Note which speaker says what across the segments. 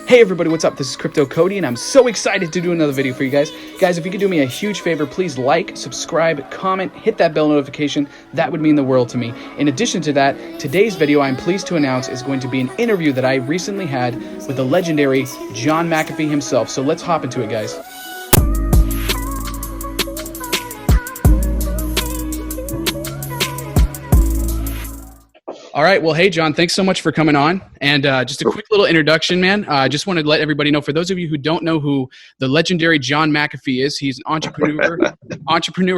Speaker 1: Hey everybody, what's up? This is Crypto Cody, and I'm so excited to do another video for you guys. Guys, if you could do me a huge favor, please like, subscribe, comment, hit that bell notification. That would mean the world to me. In addition to that, today's video, I'm pleased to announce, is going to be an interview that I recently had with the legendary John McAfee himself. So let's hop into it, guys. All right. Well, hey, John, thanks so much for coming on. And just a quick little introduction, man. I just wanted to let everybody know, for those of you who don't know who the legendary John McAfee is, he's an entrepreneur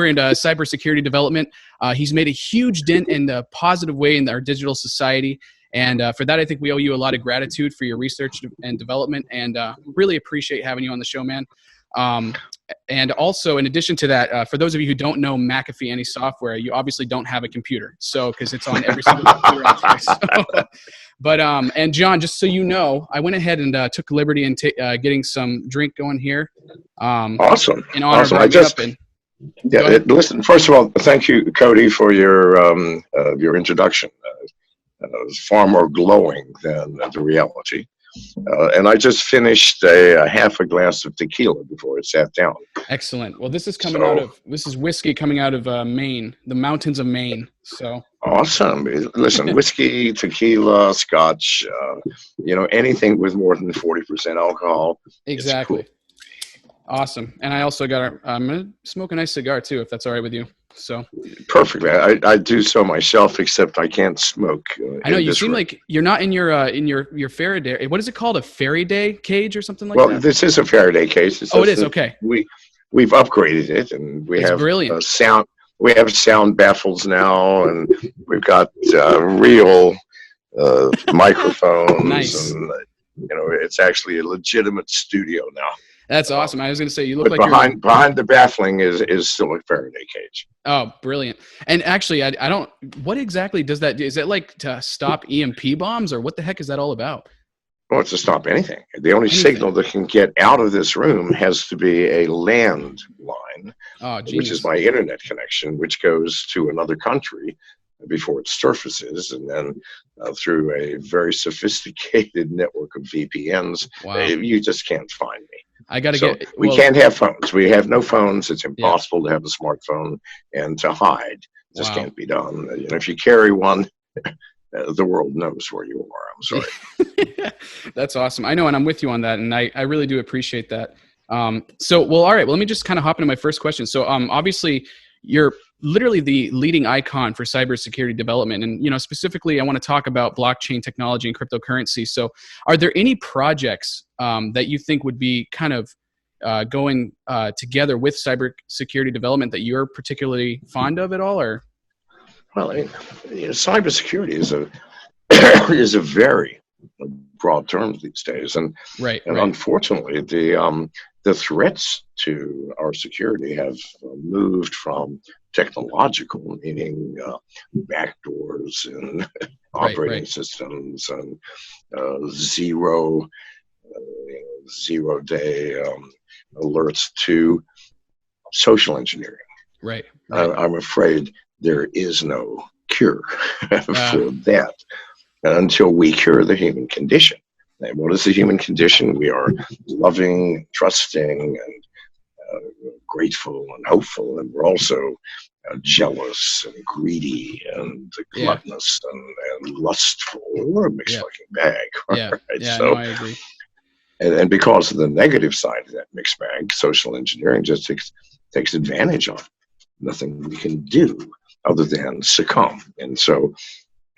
Speaker 1: in cybersecurity development. He's made a huge dent in the positive way in our digital society. And for that, I think we owe you a lot of gratitude for your research and development. And really appreciate having you on the show, man. And also, in addition to that, for those of you who don't know McAfee, any software, you obviously don't have a computer. So, because it's on every single computer out there. So, but, and John, just so you know, I went ahead and took liberty in getting some drink going here.
Speaker 2: Awesome.
Speaker 1: In honor
Speaker 2: awesome.
Speaker 1: of
Speaker 2: Listen, first of all, thank you, Cody, for your introduction. It was far more glowing than the reality. And I just finished a half a glass of tequila before it sat down.
Speaker 1: Excellent. Well, this is this is whiskey coming out of Maine, the mountains of Maine. So
Speaker 2: awesome. Listen, whiskey, tequila, scotch, anything with more than 40% alcohol.
Speaker 1: Exactly. Cool. Awesome. And I also I'm going to smoke a nice cigar too, if that's all right with you. So
Speaker 2: perfectly. I do so myself, except I can't smoke.
Speaker 1: I know you seem like you're not in your Faraday. What is it called? A Faraday cage or something like that? Well,
Speaker 2: this is a Faraday cage.
Speaker 1: It is. Okay.
Speaker 2: We've upgraded it, and we have
Speaker 1: brilliant
Speaker 2: sound. We have sound baffles now, and we've got real microphones.
Speaker 1: Nice.
Speaker 2: And it's actually a legitimate studio now.
Speaker 1: That's awesome. I was going to say, you look like
Speaker 2: behind the baffling is still a Faraday cage.
Speaker 1: Oh, brilliant. And actually, I don't, what exactly does that do? Is that like to stop EMP bombs, or what the heck is that all about?
Speaker 2: Well, it's to stop anything. The only signal that can get out of this room has to be a land line, which is my internet connection, which goes to another country before it surfaces, and then through a very sophisticated network of VPNs.
Speaker 1: Wow.
Speaker 2: You just can't find me. We can't have phones. We have no phones. It's impossible to have a smartphone, and to hide just can't be done. If you carry one, the world knows where you are. I'm sorry.
Speaker 1: That's awesome. I know, and I'm with you on that, and I really do appreciate that. All right. Well, let me just kind of hop into my first question. So, obviously, you're literally the leading icon for cybersecurity development. And, specifically, I want to talk about blockchain technology and cryptocurrency. So are there any projects that you think would be kind of going together with cybersecurity development that you're particularly fond of at all? Or?
Speaker 2: Well, cybersecurity is a very broad term these days. And unfortunately, the threats to our security have moved from technological, meaning backdoors and operating systems and zero-day alerts, to social engineering.
Speaker 1: Right.
Speaker 2: I'm afraid there is no cure for that until we cure the human condition. And what is the human condition? We are loving, trusting, and grateful and hopeful, and we're also jealous and greedy and gluttonous and lustful. We're a mixed fucking bag.
Speaker 1: No, I agree.
Speaker 2: And because of the negative side of that mixed bag, social engineering just takes advantage of it. Nothing we can do other than succumb. And so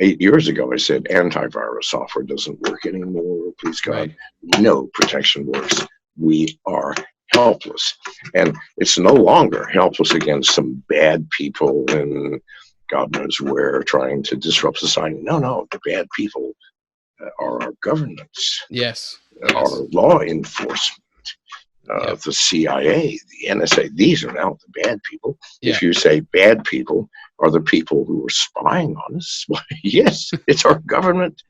Speaker 2: 8 years ago, I said, antivirus software doesn't work anymore. Please God, no protection works. We are helpless. And it's no longer helpless against some bad people in God knows where trying to disrupt society. No, the bad people are our governments.
Speaker 1: Yes.
Speaker 2: Our law enforcement. The CIA, the NSA, these are now the bad people. If you say bad people are the people who are spying on us, well, yes, it's our government.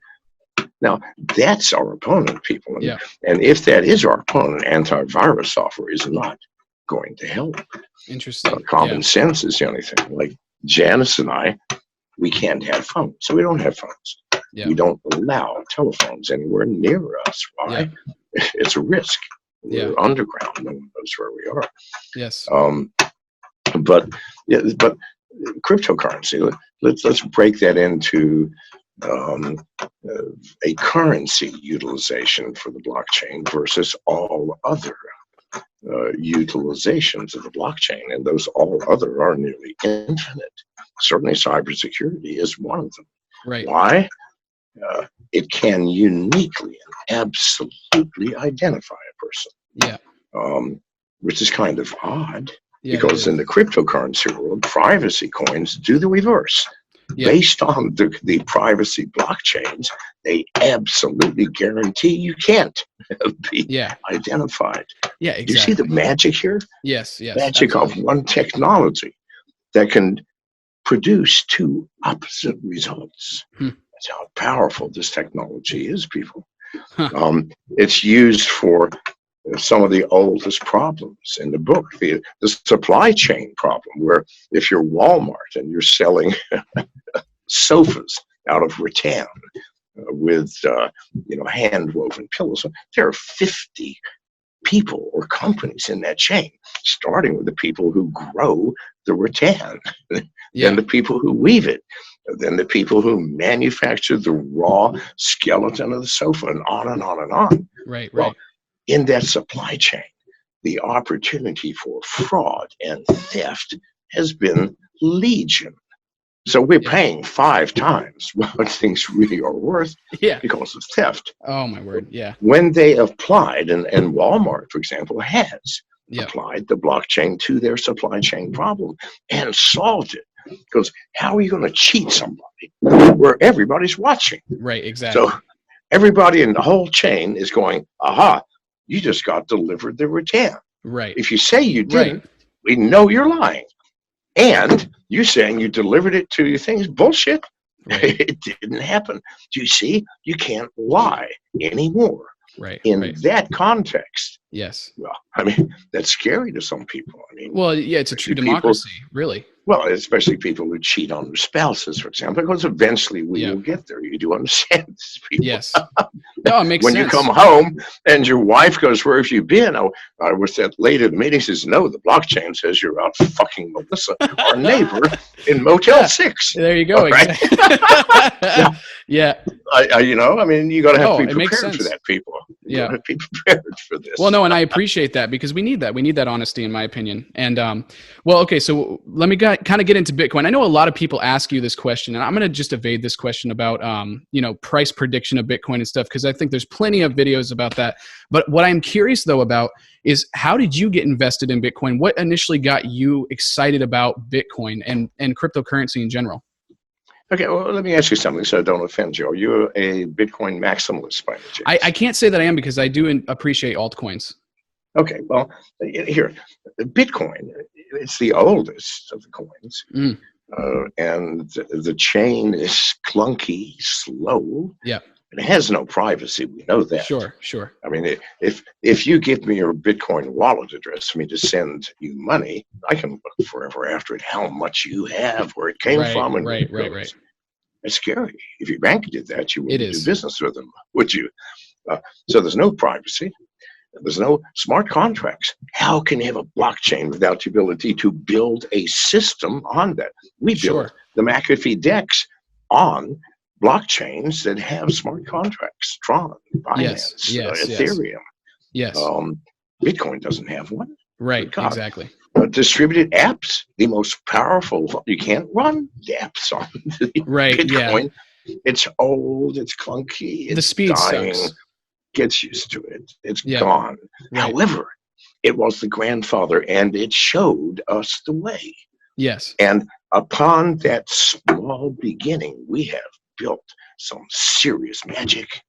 Speaker 2: Now, that's our opponent, people. And if that is our opponent, antivirus software is not going to help.
Speaker 1: Interesting.
Speaker 2: Common sense is the only thing. Like Janice and I, we can't have phones, so we don't have phones. We don't allow telephones anywhere near us. Why? it's a risk.
Speaker 1: Yeah.
Speaker 2: We're underground. No one knows where we are.
Speaker 1: Yes.
Speaker 2: But cryptocurrency. Let's break that into a currency utilization for the blockchain versus all other utilizations of the blockchain, and those all other are nearly infinite. Certainly, cybersecurity is one of them.
Speaker 1: Right.
Speaker 2: Why? It can uniquely and absolutely identify a person.
Speaker 1: Yeah.
Speaker 2: Which is kind of odd,
Speaker 1: because
Speaker 2: in the cryptocurrency world, privacy coins do the reverse.
Speaker 1: Yeah.
Speaker 2: Based on the privacy blockchains, they absolutely guarantee you can't be identified.
Speaker 1: Yeah, exactly.
Speaker 2: Do you see the magic here?
Speaker 1: Yes, yes.
Speaker 2: Magic
Speaker 1: absolutely.
Speaker 2: of one technology that can produce two opposite results. That's how powerful this technology is, people.
Speaker 1: Huh.
Speaker 2: It's used for some of the oldest problems in the book, the supply chain problem, where if you're Walmart and you're selling sofas out of rattan with hand woven pillows, there are 50 people or companies in that chain, starting with the people who grow the rattan, then the people who weave it, then the people who manufacture the raw skeleton of the sofa, and on and on and on.
Speaker 1: Right.
Speaker 2: Well, in that supply chain, the opportunity for fraud and theft has been legion. So we're paying 5 times what things really are worth because of theft.
Speaker 1: Oh, my word. Yeah.
Speaker 2: When they applied, and Walmart, for example, has applied the blockchain to their supply chain problem and solved it. Because how are you going to cheat somebody where everybody's watching?
Speaker 1: Right, exactly.
Speaker 2: So everybody in the whole chain is going, aha, you just got delivered the rattan.
Speaker 1: Right.
Speaker 2: If you say you didn't, we know you're lying. And you saying you delivered it to your things, bullshit.
Speaker 1: Right.
Speaker 2: It didn't happen. Do you see? You can't lie anymore.
Speaker 1: Right.
Speaker 2: In that context.
Speaker 1: Yes.
Speaker 2: Well, I mean, that's scary to some people. I mean,
Speaker 1: well, yeah, it's a true democracy, really.
Speaker 2: Well, especially people who cheat on their spouses, for example, because eventually we will get there. You do understand these people.
Speaker 1: Yes. No, it makes
Speaker 2: when
Speaker 1: sense.
Speaker 2: You come home and your wife goes, "Where have you been?" Oh, I was at late at the meeting. Says, "No, the blockchain says you're out fucking Melissa, our neighbor, in Motel 6.
Speaker 1: There you go.
Speaker 2: Right?
Speaker 1: Exactly. Yeah.
Speaker 2: I mean, you got to have to be
Speaker 1: it makes
Speaker 2: prepared
Speaker 1: sense.
Speaker 2: for that, people. You
Speaker 1: Yeah.
Speaker 2: got to be prepared for this.
Speaker 1: Well, no, and I appreciate that because we need that. We need that honesty, in my opinion. And well, okay, so let me kind of get into Bitcoin. I know a lot of people ask you this question, and I'm going to just evade this question about price prediction of Bitcoin and stuff, because I think there's plenty of videos about that. But what I'm curious though about is, how did you get invested in Bitcoin? What initially got you excited about Bitcoin and cryptocurrency in general?
Speaker 2: Okay, well, let me ask you something so I don't offend you. Are you a Bitcoin maximalist by any chance?
Speaker 1: I can't say that I am, because I do appreciate altcoins.
Speaker 2: Okay, well, here, Bitcoin, it's the oldest of the coins. And the chain is clunky, slow.
Speaker 1: Yeah.
Speaker 2: It has no privacy. We know that.
Speaker 1: Sure.
Speaker 2: I mean, if you give me your Bitcoin wallet address for me to send you money, I can look forever after it, how much you have, where it came from, and
Speaker 1: right.
Speaker 2: It's scary. If your bank did that, you wouldn't do
Speaker 1: is.
Speaker 2: business with them, would you? So there's no privacy. There's no smart contracts. How can you have a blockchain without the ability to build a system on that? We built the MCAFEE DEX on blockchains that have smart contracts. Tron, Binance, Ethereum.
Speaker 1: Yes.
Speaker 2: Bitcoin doesn't have one.
Speaker 1: Right, exactly.
Speaker 2: Distributed apps, the most powerful. You can't run the apps on Bitcoin. It's old, it's clunky, it's
Speaker 1: the speed
Speaker 2: dying.
Speaker 1: Sucks.
Speaker 2: Gets used to it. It's gone. Right. However, it was the grandfather, and it showed us the way.
Speaker 1: Yes.
Speaker 2: And upon that small beginning, we have built some serious magic.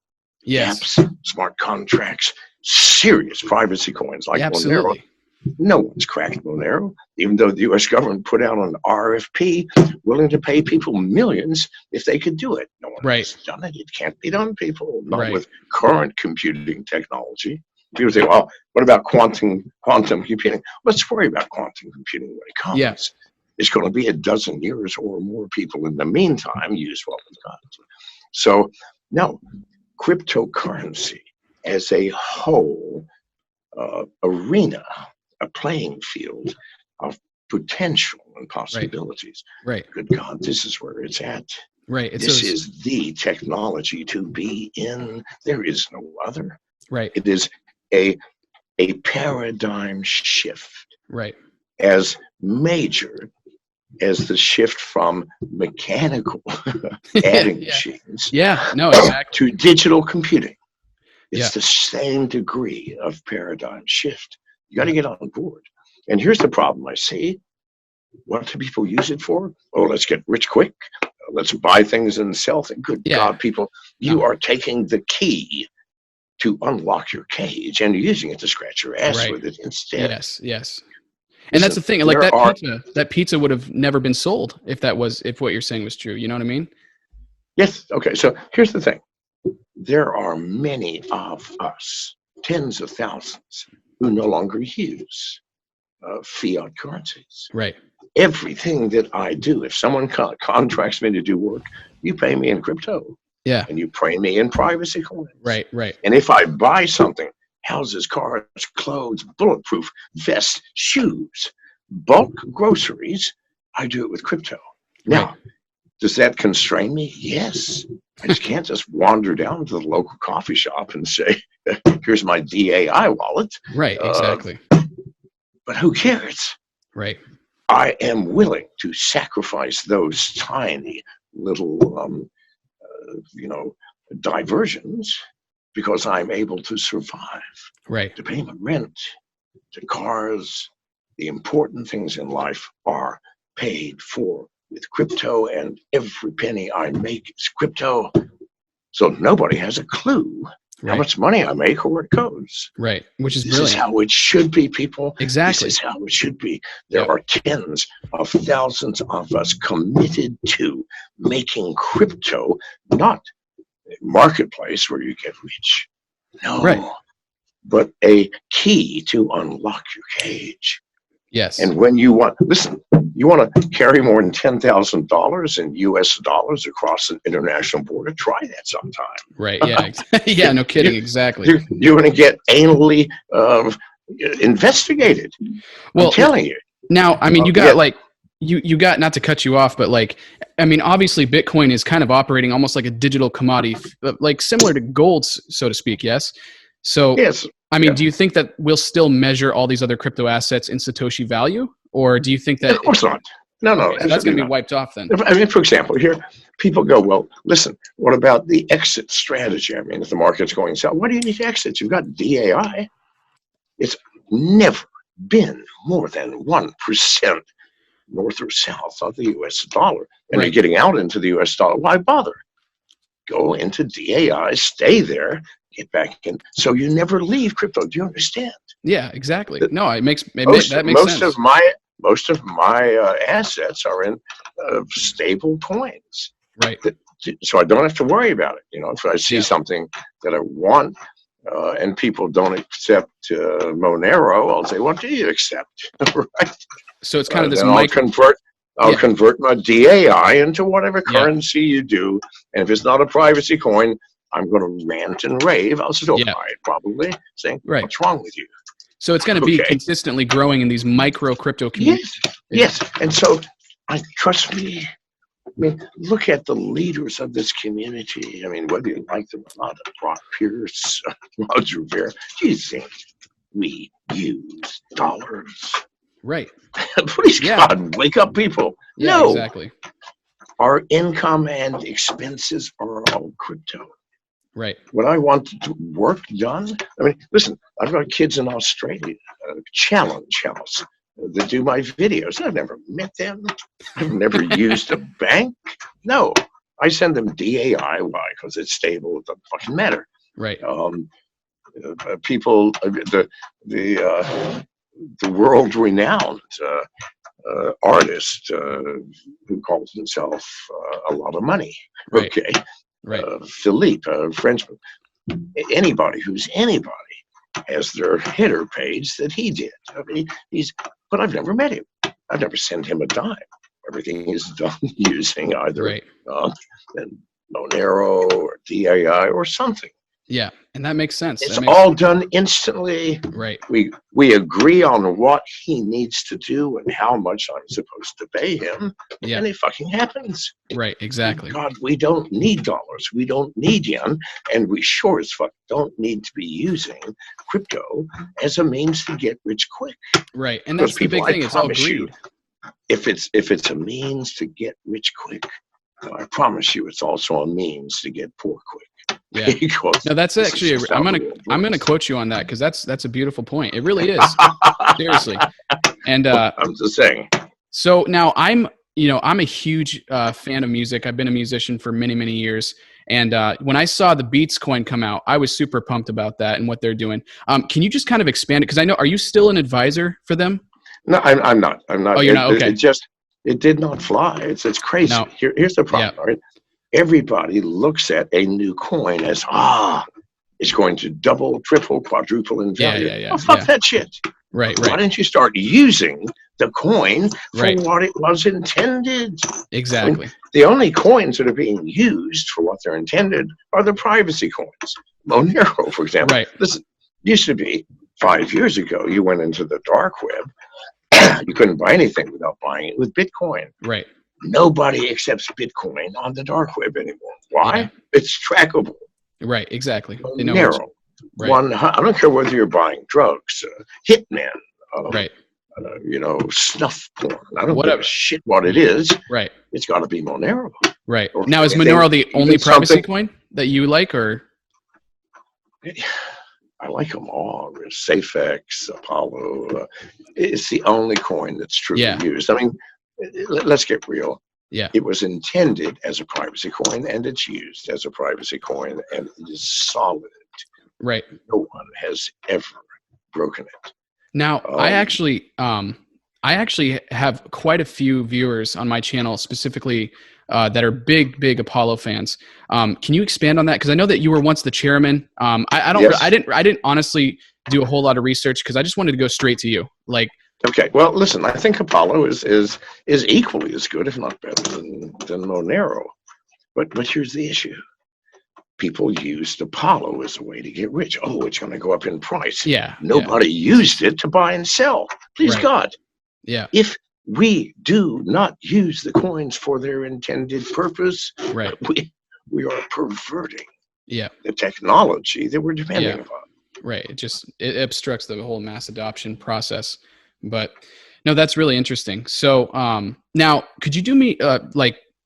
Speaker 1: Yes.
Speaker 2: Apps, smart contracts, serious privacy coins like Monero. No one's cracked Monero, even though the U.S. government put out an RFP willing to pay people millions if they could do it. No one has done it. It can't be done, people. Not with current computing technology. People say, well, what about quantum computing? Let's worry about quantum computing when it comes.
Speaker 1: Yeah.
Speaker 2: It's going to be a dozen years or more. People in the meantime use what we've got. So, no, cryptocurrency as a whole arena, a playing field of potential and possibilities.
Speaker 1: Right.
Speaker 2: Good God, this is where it's at.
Speaker 1: Right.
Speaker 2: This is the technology to be in. There is no other.
Speaker 1: Right.
Speaker 2: It is a paradigm shift.
Speaker 1: Right.
Speaker 2: As major as the shift from mechanical adding machines
Speaker 1: no, exactly.
Speaker 2: to digital computing. It's
Speaker 1: Yeah.
Speaker 2: the same degree of paradigm shift. You got to get on board. And here's the problem I see. What do people use it for? Oh, let's get rich quick. Let's buy things and sell things. Good God, people, you are taking the key to unlock your cage and you're using it to scratch your ass with it instead.
Speaker 1: Yes. And that's the thing. Like that pizza would have never been sold if what you're saying was true. You know what I mean?
Speaker 2: Yes. Okay. So here's the thing. There are many of us, tens of thousands, who no longer use fiat currencies.
Speaker 1: Right.
Speaker 2: Everything that I do, if someone contracts me to do work, you pay me in crypto.
Speaker 1: Yeah.
Speaker 2: And you pay me in privacy coins.
Speaker 1: Right.
Speaker 2: And if I buy something, houses, cars, clothes, bulletproof vests, shoes, bulk groceries, I do it with crypto. Now, does that constrain me? Yes. I just can't just wander down to the local coffee shop and say, here's my DAI wallet.
Speaker 1: Right, exactly.
Speaker 2: But who cares?
Speaker 1: Right.
Speaker 2: I am willing to sacrifice those tiny little, diversions because I'm able to survive.
Speaker 1: Right.
Speaker 2: To pay my rent, to cars. The important things in life are paid for with crypto, and every penny I make is crypto. So nobody has a clue how much money I make or where it goes.
Speaker 1: Right, which is
Speaker 2: brilliant. This is how it should be, people.
Speaker 1: Exactly.
Speaker 2: This is how it should be. There are tens of thousands of us committed to making crypto not a marketplace where you get rich. No. But a key to unlock your cage.
Speaker 1: Yes.
Speaker 2: And when you want to carry more than $10,000 in US dollars across an international border, try that sometime.
Speaker 1: Right. Yeah. Yeah. No kidding. Exactly.
Speaker 2: You're going to get anally investigated.
Speaker 1: Well,
Speaker 2: I'm telling you.
Speaker 1: Now, I mean, you got you got, not to cut you off, but obviously Bitcoin is kind of operating almost like a digital commodity, like similar to gold, so to speak. Yes. So,
Speaker 2: yes.
Speaker 1: Do you think that we'll still measure all these other crypto assets in Satoshi value? Or do you think that...
Speaker 2: Of course not. No.
Speaker 1: Okay, that's going to be wiped off then.
Speaker 2: For example, here, people go, well, listen, what about the exit strategy? If the market's going south, why do you need to exit? You've got DAI. It's never been more than 1% north or south of the US dollar. And you're getting out into the US dollar. Why bother? Go into DAI, stay there, get back in. So you never leave crypto. Do you understand?
Speaker 1: Yeah, exactly. No, that makes sense.
Speaker 2: Most of my assets are in stable coins.
Speaker 1: Right.
Speaker 2: So I don't have to worry about it. If I see something that I want and people don't accept Monero, I'll say, what do you accept? Right.
Speaker 1: So it's kind of this.
Speaker 2: I'll convert my DAI into whatever currency you do. And if it's not a privacy coin, I'm going to rant and rave. I'll still buy it, probably, saying, what's wrong with you?
Speaker 1: So it's going to be consistently growing in these micro crypto communities.
Speaker 2: Yes. And so, trust me, look at the leaders of this community. Whether you like them or not, Brock Pierce, Roger Ver, do you think we use dollars?
Speaker 1: Right.
Speaker 2: Please, God, wake up, people.
Speaker 1: Yeah,
Speaker 2: no.
Speaker 1: Exactly.
Speaker 2: Our income and expenses are all crypto.
Speaker 1: Right.
Speaker 2: When I want work done, listen, I've got kids in Australia, Challenge House, that do my videos. I've never met them. I've never used a bank. No, I send them DAI. Why? Because it's stable. It doesn't fucking matter.
Speaker 1: Right.
Speaker 2: People, the world-renowned artist who calls himself a lot of money.
Speaker 1: Right.
Speaker 2: Okay.
Speaker 1: Right.
Speaker 2: Philippe, a Frenchman. Anybody who's anybody has their header page that he did. But I've never met him. I've never sent him a dime. Everything is done using either Monero or DAI or something.
Speaker 1: Yeah, and that makes sense.
Speaker 2: It's all done instantly.
Speaker 1: Right.
Speaker 2: We agree on what he needs to do and how much I'm supposed to pay him, and it fucking happens.
Speaker 1: Right, exactly.
Speaker 2: God, we don't need dollars. We don't need yen, and we sure as fuck don't need to be using crypto as a means to get rich quick.
Speaker 1: Right, and that's the big thing. It's all greed.
Speaker 2: If it's a means to get rich quick, I promise you, it's also a means to get poor quick.
Speaker 1: Yeah. No, that's actually. I'm gonna quote you on that because that's a beautiful point. It really is. Seriously. And
Speaker 2: I'm just saying.
Speaker 1: So now I'm a huge fan of music. I've been a musician for many, many years. And when I saw the Beats coin come out, I was super pumped about that and what they're doing. Can you just kind of expand it? Because I know, are you still an advisor for them?
Speaker 2: No, I'm not.
Speaker 1: Oh, you're not? Okay.
Speaker 2: It did not fly. It's crazy.
Speaker 1: No.
Speaker 2: Here's the problem, right? Everybody looks at a new coin as, it's going to double, triple, quadruple in value.
Speaker 1: Yeah.
Speaker 2: Fuck that shit.
Speaker 1: Right.
Speaker 2: Why don't you start using the coin for what it was intended?
Speaker 1: Exactly.
Speaker 2: I mean, the only coins that are being used for what they're intended are the privacy coins. Monero, for example.
Speaker 1: Right.
Speaker 2: This used to be 5 years ago. You went into the dark web. You couldn't buy anything without buying it with Bitcoin.
Speaker 1: Right.
Speaker 2: Nobody accepts Bitcoin on the dark web anymore. Why?
Speaker 1: Yeah.
Speaker 2: It's trackable.
Speaker 1: Right. Exactly.
Speaker 2: Monero. I don't care whether you're buying drugs, hitman,
Speaker 1: right.
Speaker 2: Snuff porn. I don't give a shit what it is.
Speaker 1: Right.
Speaker 2: It's got to be Monero.
Speaker 1: Right. Now, is Monero the only privacy coin that you like, or?
Speaker 2: I like them all. SafeX, Apollo. It's the only coin that's truly used. I mean, let's get real.
Speaker 1: Yeah.
Speaker 2: It was intended as a privacy coin, and it's used as a privacy coin, and it is solid.
Speaker 1: Right.
Speaker 2: No one has ever broken it.
Speaker 1: Now, I actually have quite a few viewers on my channel, specifically that are big Apollo fans. Can you expand on that? Because I know that you were once the chairman. I didn't honestly do a whole lot of research because I just wanted to go straight to you.
Speaker 2: Okay. Well, listen. I think Apollo is equally as good, if not better, than Monero. But here's the issue. People used Apollo as a way to get rich. Oh, it's going to go up in price.
Speaker 1: Yeah.
Speaker 2: Nobody used it to buy and sell. Please God.
Speaker 1: Yeah.
Speaker 2: If we do not use the coins for their intended purpose,
Speaker 1: right,
Speaker 2: we are perverting
Speaker 1: the
Speaker 2: technology that we're depending upon.
Speaker 1: Right. It obstructs the whole mass adoption process. But no, that's really interesting. So now, could you do me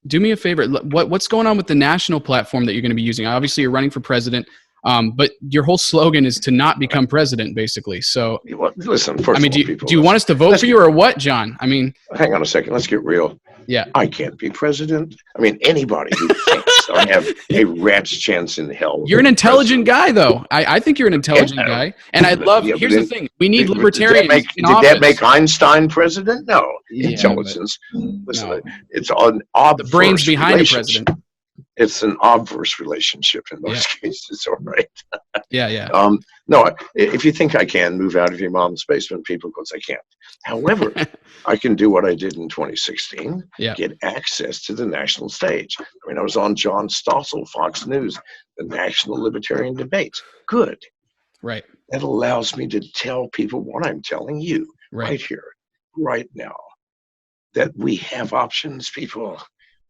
Speaker 1: do me a favor? What's going on with the national platform that you're going to be using? Obviously, you're running for president, but your whole slogan is to not become president, basically. So,
Speaker 2: listen.
Speaker 1: Do you want us to vote for you or what, John? I mean,
Speaker 2: hang on a second. Let's get real.
Speaker 1: Yeah.
Speaker 2: I can't be president. I mean, anybody who thinks I have a rat's chance in hell.
Speaker 1: You're an intelligent guy, though. I think you're an intelligent guy. And I love, here's the thing. We need libertarians in office.
Speaker 2: Did that make Einstein president? No. Intelligence. Listen, it's an obverse
Speaker 1: the brains behind the president.
Speaker 2: It's an obverse relationship in most cases, all right?
Speaker 1: Yeah.
Speaker 2: No, if you think I can move out of your mom's basement, people, because I can't. However, I can do what I did in 2016, get access to the national stage. I mean, I was on John Stossel, Fox News, the national libertarian debate. Good.
Speaker 1: Right.
Speaker 2: That allows me to tell people what I'm telling you right here, right now, that we have options, people.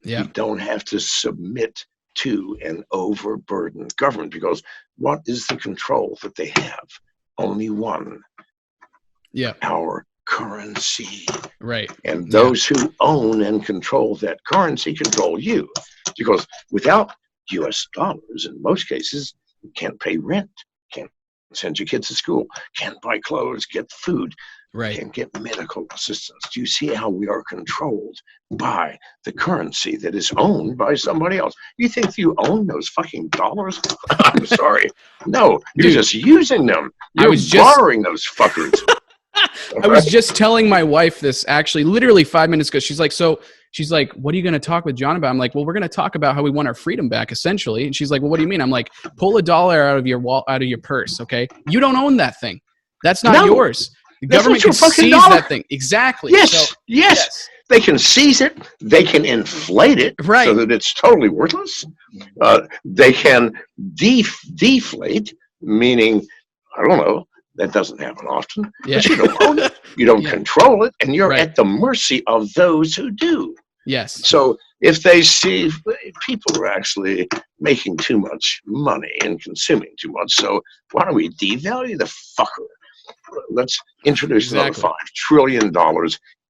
Speaker 1: Yeah.
Speaker 2: We don't have to submit to an overburdened government, because what is the control that they have? Only one.
Speaker 1: Yeah.
Speaker 2: Our currency.
Speaker 1: Right.
Speaker 2: And those who own and control that currency control you. Because without US dollars, in most cases, you can't pay rent, can't send your kids to school, can't buy clothes, get food.
Speaker 1: Right.
Speaker 2: And get medical assistance. Do you see how we are controlled by the currency that is owned by somebody else? You think you own those fucking dollars? I'm sorry. No, you're just using them. You're borrowing those fuckers.
Speaker 1: I was just telling my wife this actually literally 5 minutes ago. She's like, what are you going to talk with John about? I'm like, well, we're going to talk about how we want our freedom back, essentially. And she's like, well, what do you mean? I'm like, pull $1 out of your purse, okay? You don't own that thing. That's not yours. The
Speaker 2: That's
Speaker 1: government
Speaker 2: not your
Speaker 1: can
Speaker 2: fucking
Speaker 1: seize
Speaker 2: dollar.
Speaker 1: that thing. Exactly.
Speaker 2: Yes,
Speaker 1: So,
Speaker 2: yes. They can seize it. They can inflate it
Speaker 1: Right.
Speaker 2: so that it's totally worthless. They can deflate, meaning, I don't know, that doesn't happen often,
Speaker 1: Yeah.
Speaker 2: but you don't own it. You don't
Speaker 1: Yeah.
Speaker 2: control it, and you're
Speaker 1: Right.
Speaker 2: at the mercy of those who do.
Speaker 1: Yes.
Speaker 2: So if they see people are actually making too much money and consuming too much, so why don't we devalue the fucker? Let's introduce another
Speaker 1: Exactly.
Speaker 2: $5 trillion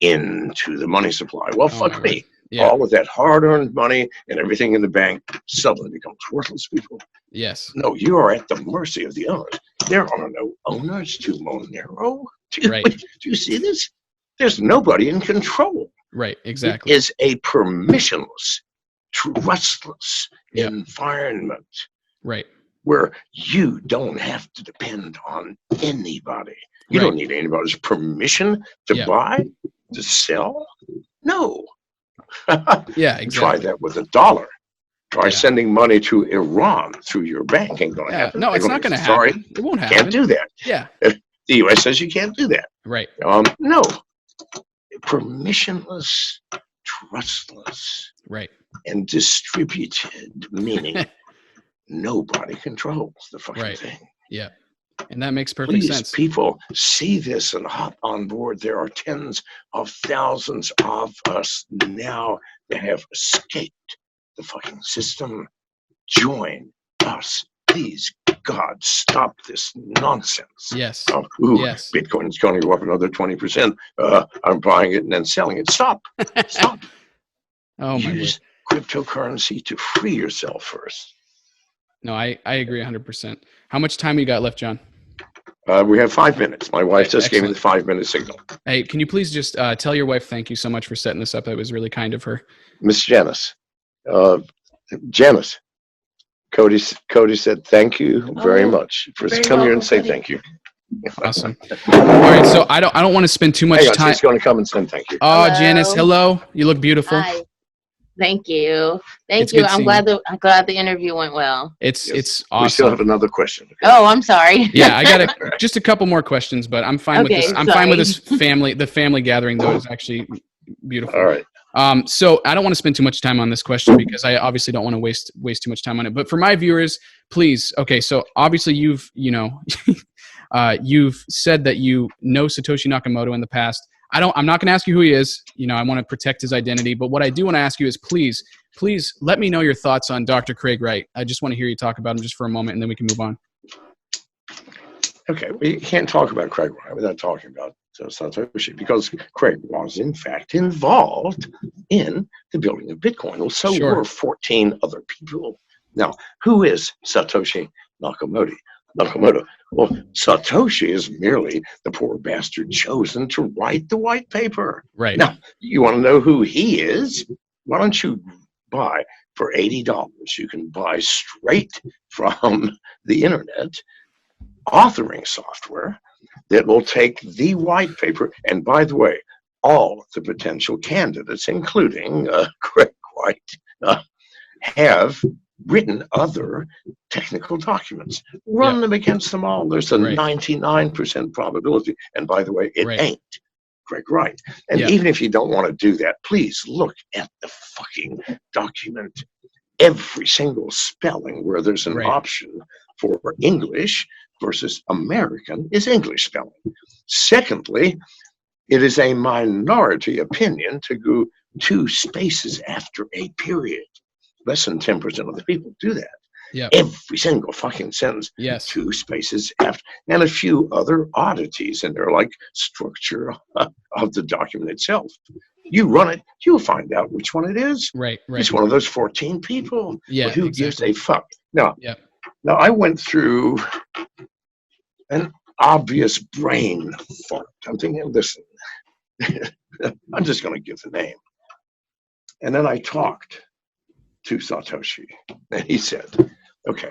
Speaker 2: into the money supply. Well,
Speaker 1: Oh, my
Speaker 2: fuck
Speaker 1: word.
Speaker 2: me.
Speaker 1: Yeah.
Speaker 2: All of that hard-earned money and everything in the bank suddenly becomes worthless, people.
Speaker 1: Yes.
Speaker 2: No, you are at the mercy of the owners. There are no owners to Monero.
Speaker 1: Right.
Speaker 2: Do you see this? There's nobody in control.
Speaker 1: Right. Exactly.
Speaker 2: It is a permissionless, trustless
Speaker 1: Yep.
Speaker 2: environment
Speaker 1: Right.
Speaker 2: where you don't have to depend on anybody. You
Speaker 1: Right.
Speaker 2: don't need anybody's permission to
Speaker 1: Yep.
Speaker 2: buy, to sell. No.
Speaker 1: Yeah.
Speaker 2: Try
Speaker 1: Exactly.
Speaker 2: that with $1. Try
Speaker 1: Yeah.
Speaker 2: sending money to Iran through your bank. Ain't going to
Speaker 1: Yeah.
Speaker 2: happen.
Speaker 1: No,
Speaker 2: They're
Speaker 1: it's
Speaker 2: gonna
Speaker 1: not going to
Speaker 2: say, sorry,
Speaker 1: happen. It won't happen.
Speaker 2: can't do that.
Speaker 1: Yeah.
Speaker 2: The U.S. says you can't do that.
Speaker 1: Right.
Speaker 2: No. Permissionless, trustless,
Speaker 1: Right.
Speaker 2: and distributed, meaning nobody controls the fucking
Speaker 1: Right.
Speaker 2: thing.
Speaker 1: Yeah. And that makes perfect
Speaker 2: Please,
Speaker 1: sense.
Speaker 2: people, see this and hop on board. There are tens of thousands of us now that have escaped the fucking system. Join us. Please, God, stop this nonsense.
Speaker 1: Yes.
Speaker 2: Yes. Bitcoin's going to go up another 20%. I'm buying it and then selling it. Stop. Stop.
Speaker 1: Oh, my
Speaker 2: Use cryptocurrency to free yourself first.
Speaker 1: No, I agree 100%. How much time you got left, John?
Speaker 2: We have 5 minutes. My wife just gave me the
Speaker 1: Excellent.
Speaker 2: 5-minute signal.
Speaker 1: Hey, can you please just tell your wife thank you so much for setting this up? That was really kind of her.
Speaker 2: Miss Janice. Janice. Cody said thank you very much. First, come here and say thank you.
Speaker 1: Awesome. All right, so I don't want to spend too much
Speaker 2: Hang on,
Speaker 1: time.
Speaker 2: she's going to come and say thank you.
Speaker 1: Oh, Janice, hello. You look beautiful.
Speaker 3: Hi. Thank you. Thank
Speaker 1: It's
Speaker 3: you.
Speaker 1: good
Speaker 3: I'm
Speaker 1: seeing
Speaker 3: glad I'm glad the interview went well.
Speaker 1: It's
Speaker 2: Yes.
Speaker 1: it's
Speaker 2: We still
Speaker 1: awesome.
Speaker 2: have another question.
Speaker 3: Oh, I'm sorry.
Speaker 1: Yeah, I got just a couple more questions, but I'm fine with
Speaker 3: Okay,
Speaker 1: this. I'm fine with
Speaker 3: sorry.
Speaker 1: this family. The family gathering though is actually beautiful.
Speaker 2: All right.
Speaker 1: So I don't want to spend too much time on this question because I obviously don't want to waste too much time on it. But for my viewers, please. Okay, so obviously you've you've said that you know Satoshi Nakamoto in the past. I'm not going to ask you who he is. I want to protect his identity. But what I do want to ask you is please let me know your thoughts on Dr. Craig Wright. I just want to hear you talk about him just for a moment, and then we can move on.
Speaker 2: Okay, we can't talk about Craig Wright without talking about Satoshi, because Craig was in fact involved in the building of Bitcoin. Well, so
Speaker 1: Sure.
Speaker 2: were 14 other people. Now, who is Satoshi Nakamoto? Well, Satoshi is merely the poor bastard chosen to write the white paper.
Speaker 1: Right.
Speaker 2: Now, you want to know who he is? Why don't you buy for $80? You can buy straight from the internet authoring software that will take the white paper. And by the way, all the potential candidates, including Craig Wright, have written other technical documents. Run them against them all. There's a 99% probability. And by the way, it ain't Craig Wright. And even if you don't want to do that, please look at the fucking document. Every single spelling where there's an option for English versus American is English spelling. Secondly, it is a minority opinion to go 2 spaces after a period. Less than 10% of the people do that.
Speaker 1: Yep.
Speaker 2: Every single fucking sentence, 2 spaces after, and a few other oddities in there, like structure of the document itself. You run it, you'll find out which one it is.
Speaker 1: Right.
Speaker 2: It's one of those 14 people.
Speaker 1: Yeah,
Speaker 2: Who gives a fuck? Now,
Speaker 1: Yep.
Speaker 2: now I went through an obvious brain fart. I'm thinking, listen, I'm just going to give the name. And then I talked to Satoshi, and he said, okay,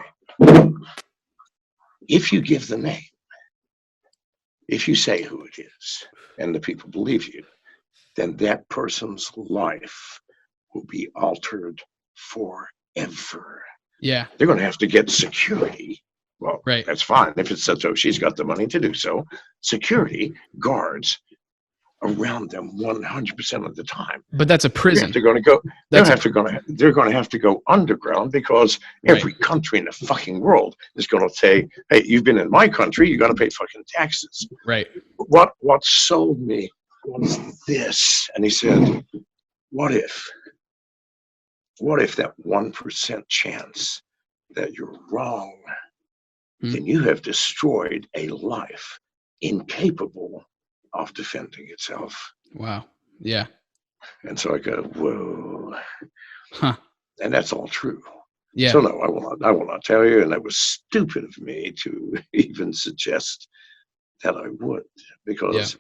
Speaker 2: if you give the name, if you say who it is, and the people believe you, then that person's life will be altered forever.
Speaker 1: Yeah.
Speaker 2: They're going to have to get security Well,
Speaker 1: Right.
Speaker 2: that's fine. If it's Satoshi's got the money to do so, security guards around them 100% of the time.
Speaker 1: But that's a prison.
Speaker 2: They're going to go.
Speaker 1: That's
Speaker 2: They're going to have to go underground because
Speaker 1: Right.
Speaker 2: every country in the fucking world is going to say, "Hey, you've been in my country. You got to pay fucking taxes."
Speaker 1: right.
Speaker 2: What sold me was this, and he said, "What if that 1% chance that you're wrong, then you have destroyed a life incapable of defending itself."
Speaker 1: Wow. Yeah.
Speaker 2: And so I go, whoa.
Speaker 1: Huh.
Speaker 2: And that's all true.
Speaker 1: Yeah.
Speaker 2: So no, I will not tell you. And that was stupid of me to even suggest that I would, because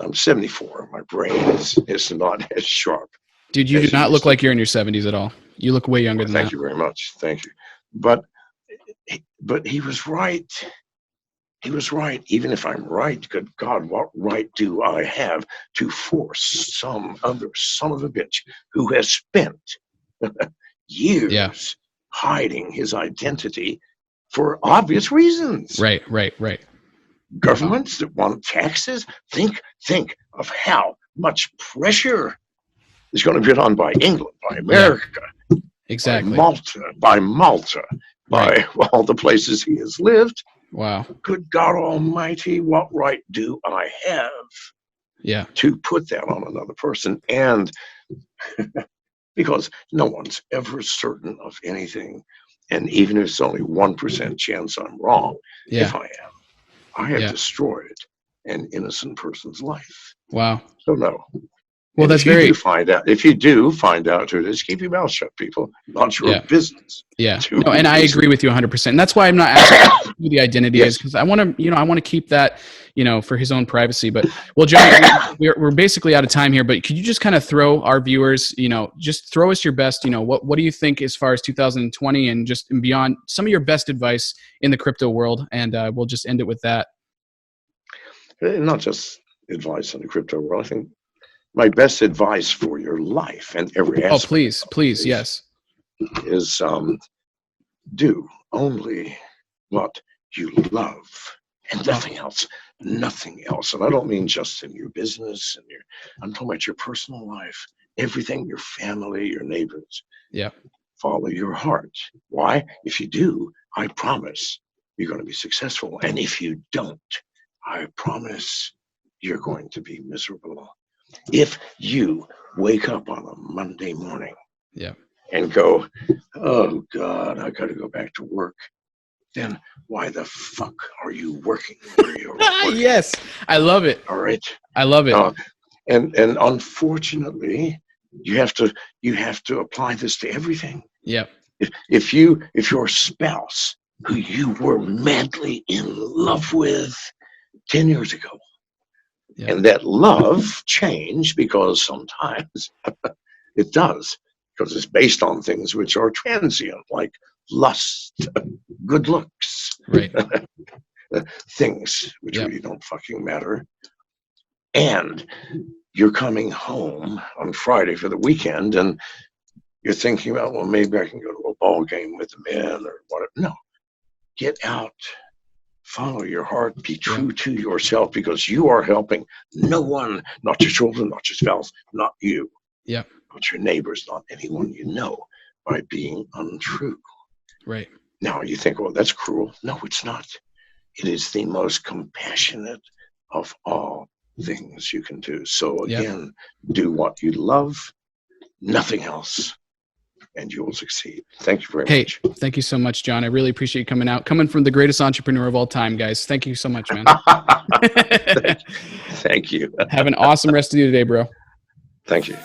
Speaker 2: I'm 74. My brain is not as sharp.
Speaker 1: Dude, you do
Speaker 2: as it
Speaker 1: not
Speaker 2: used
Speaker 1: look
Speaker 2: to
Speaker 1: like
Speaker 2: be.
Speaker 1: you're in your 70s at all. You look way younger
Speaker 2: Well,
Speaker 1: than
Speaker 2: thank
Speaker 1: that.
Speaker 2: you very much. Thank you. But he was right. He was right. Even if I'm right, good God, what right do I have to force some other son of a bitch who has spent years
Speaker 1: Yeah.
Speaker 2: hiding his identity for obvious reasons?
Speaker 1: Right. Right. Right.
Speaker 2: Governments that want taxes, think of how much pressure is going to be on by England, by America,
Speaker 1: Exactly.
Speaker 2: by Malta,
Speaker 1: Right.
Speaker 2: by all the places he has lived.
Speaker 1: Wow.
Speaker 2: Good God Almighty, what right do I have
Speaker 1: Yeah.
Speaker 2: to put that on another person? And because no one's ever certain of anything, and even if it's only 1% chance I'm wrong,
Speaker 1: Yeah.
Speaker 2: if I am, I have
Speaker 1: Yeah.
Speaker 2: destroyed an innocent person's life.
Speaker 1: Wow.
Speaker 2: So no.
Speaker 1: Well,
Speaker 2: And
Speaker 1: that's
Speaker 2: if you
Speaker 1: very.
Speaker 2: do find out who it is, keep your mouth shut, people. Not your
Speaker 1: Yeah.
Speaker 2: business.
Speaker 1: Yeah.
Speaker 2: to
Speaker 1: No, and I
Speaker 2: reason.
Speaker 1: agree with you 100%. And that's why I'm not asking who the identity is,
Speaker 2: Yes.
Speaker 1: because I want to, I want to keep that, for his own privacy. But well, John, we're basically out of time here. But could you just kind of throw our viewers, just throw us your best, what do you think as far as 2020 and just and beyond, some of your best advice in the crypto world, and we'll just end it with that.
Speaker 2: Not just advice in the crypto world. I think my best advice for your life and every
Speaker 1: Oh,
Speaker 2: aspect
Speaker 1: please, yes.
Speaker 2: is do only what you love and nothing else. Nothing else. And I don't mean just in your business and I'm talking about your personal life, everything, your family, your neighbors.
Speaker 1: Yeah.
Speaker 2: Follow your heart. Why? If you do, I promise you're going to be successful. And if you don't, I promise you're going to be miserable. If you wake up on a Monday morning and go, oh God, I got to go back to work, then why the fuck are you working where you're working?
Speaker 1: Yes, I love it.
Speaker 2: All right.
Speaker 1: I love it.
Speaker 2: And unfortunately, you have to apply this to everything.
Speaker 1: Yeah.
Speaker 2: If your spouse, who you were madly in love with 10 years ago, and that love changed, because sometimes it does, because it's based on things which are transient, like lust, good looks,
Speaker 1: right,
Speaker 2: things which really don't fucking matter. And you're coming home on Friday for the weekend, and you're thinking about, well, maybe I can go to a ball game with the men or whatever. No, get out. Follow your heart, be true to yourself, because you are helping no one, not your children, not your spouse, not you, not your neighbors, not anyone you know, by being untrue.
Speaker 1: Right.
Speaker 2: Now you think, well, that's cruel. No, it's not. It is the most compassionate of all things you can do. So again, do what you love, nothing else, and you will succeed. Thank you very much.
Speaker 1: Hey, thank you so much, John. I really appreciate you coming from the greatest entrepreneur of all time, guys. Thank you so much, man.
Speaker 2: Thank you.
Speaker 1: Have an awesome rest of your day, bro.
Speaker 2: Thank you.